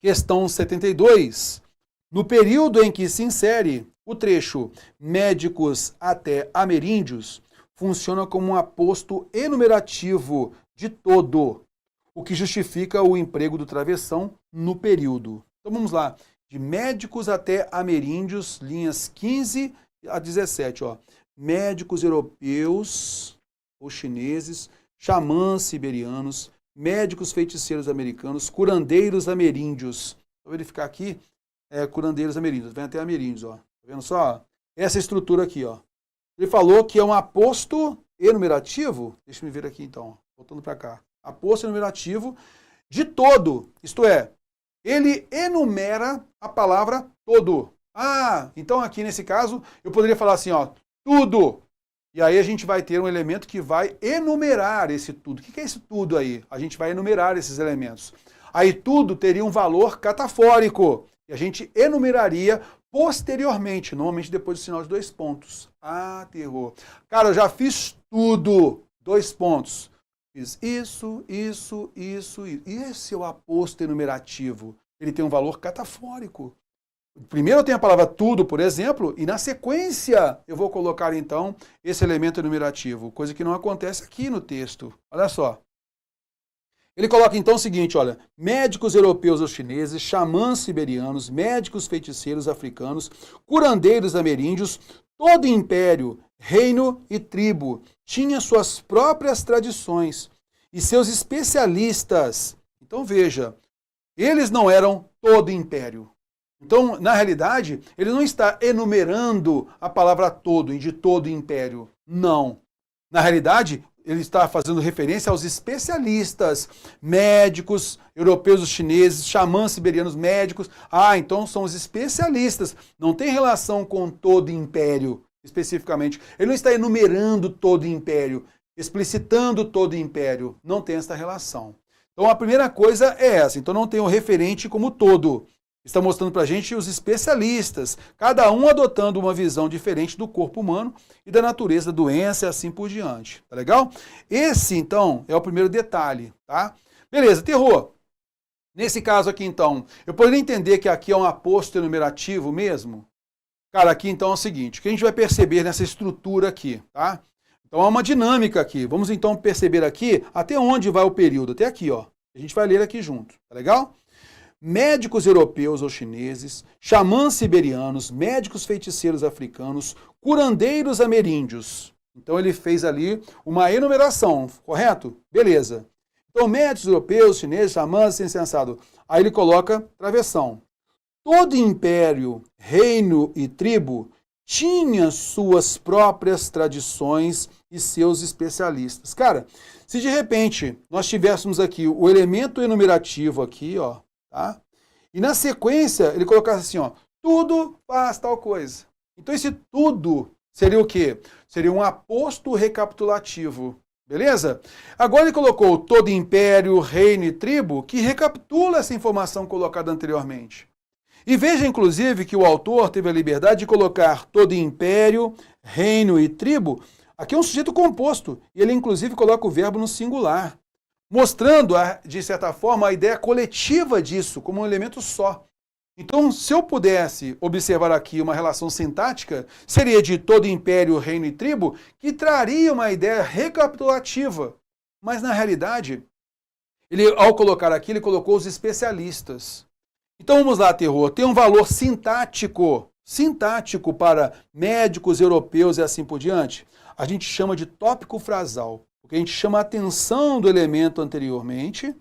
Questão 72. No período em que se insere o trecho médicos até ameríndios, funciona como um aposto enumerativo de todo, o que justifica o emprego do travessão no período. Então vamos lá. De médicos até ameríndios, linhas 15 a 17. Ó. Médicos europeus ou chineses, xamãs siberianos, médicos feiticeiros americanos, curandeiros ameríndios. Vou verificar aqui, curandeiros ameríndios, vem até ameríndios, ó. Tá vendo só? Essa estrutura aqui, ó. Ele falou que é um aposto enumerativo, deixa eu ver aqui então, voltando para cá. Aposto enumerativo de todo, isto é, ele enumera a palavra todo. Ah, então aqui nesse caso, eu poderia falar assim, ó, tudo. E aí a gente vai ter um elemento que vai enumerar esse tudo. O que é esse tudo aí? A gente vai enumerar esses elementos. Aí tudo teria um valor catafórico. E a gente enumeraria posteriormente, normalmente depois do sinal de 2 pontos. Ah, terror. Cara, eu já fiz tudo. 2 pontos. Fiz isso, isso, isso, isso. Esse é o aposto enumerativo. Ele tem um valor catafórico. Primeiro eu tenho a palavra tudo, por exemplo, e na sequência eu vou colocar então esse elemento enumerativo, coisa que não acontece aqui no texto. Olha só. Ele coloca então o seguinte, olha, médicos europeus ou chineses, xamãs siberianos, médicos feiticeiros africanos, curandeiros ameríndios, todo império, reino e tribo tinha suas próprias tradições e seus especialistas. Então veja, eles não eram todo império. Então, na realidade, ele não está enumerando a palavra todo e de todo império. Não. Na realidade, ele está fazendo referência aos especialistas, médicos, europeus ou chineses, xamãs siberianos, médicos. Ah, então são os especialistas. Não tem relação com todo império, especificamente. Ele não está enumerando todo império, explicitando todo império. Não tem essa relação. Então, a primeira coisa é essa. Então, não tem o referente como todo. Está mostrando para a gente os especialistas, cada um adotando uma visão diferente do corpo humano e da natureza da doença e assim por diante. Tá legal? Esse, então, é o primeiro detalhe, tá? Beleza, terror. Nesse caso aqui, então, eu poderia entender que aqui é um aposto enumerativo mesmo? Cara, aqui, então, é o seguinte, o que a gente vai perceber nessa estrutura aqui, tá? Então, há uma dinâmica aqui. Vamos, então, perceber aqui até onde vai o período. Até aqui, ó. A gente vai ler aqui junto, tá legal? Médicos europeus ou chineses, xamãs siberianos, médicos feiticeiros africanos, curandeiros ameríndios. Então ele fez ali uma enumeração, correto? Beleza. Então médicos europeus, chineses, xamãs, insensado. Aí ele coloca travessão. Todo império, reino e tribo tinha suas próprias tradições e seus especialistas. Cara, se de repente nós tivéssemos aqui o elemento enumerativo aqui, ó, tá? E na sequência, ele colocasse assim, ó, tudo faz tal coisa. Então esse tudo seria o quê? Seria um aposto recapitulativo, beleza? Agora ele colocou todo império, reino e tribo, que recapitula essa informação colocada anteriormente. E veja, inclusive, que o autor teve a liberdade de colocar todo império, reino e tribo, aqui é um sujeito composto, e ele inclusive coloca o verbo no singular, mostrando, de certa forma, a ideia coletiva disso, como um elemento só. Então, se eu pudesse observar aqui uma relação sintática, seria de todo império, reino e tribo, que traria uma ideia recapitulativa. Mas, na realidade, ele, ao colocar aqui, ele colocou os especialistas. Então, vamos lá, terror. Tem um valor sintático para médicos europeus e assim por diante. A gente chama de tópico frasal. Porque a gente chama a atenção do elemento anteriormente,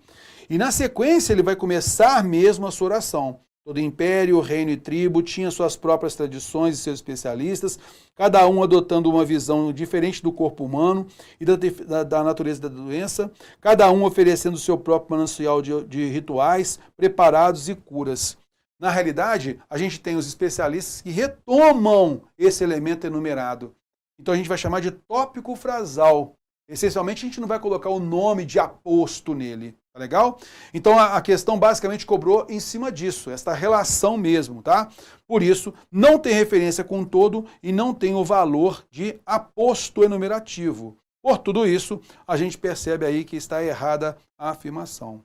e na sequência ele vai começar mesmo a sua oração. Todo império, reino e tribo tinha suas próprias tradições e seus especialistas, cada um adotando uma visão diferente do corpo humano e da natureza da doença, cada um oferecendo o seu próprio manancial de rituais, preparados e curas. Na realidade, a gente tem os especialistas que retomam esse elemento enumerado. Então a gente vai chamar de tópico frasal. Essencialmente, a gente não vai colocar o nome de aposto nele, tá legal? Então, a questão basicamente cobrou em cima disso, esta relação mesmo, tá? Por isso, não tem referência com todo e não tem o valor de aposto enumerativo. Por tudo isso, a gente percebe aí que está errada a afirmação.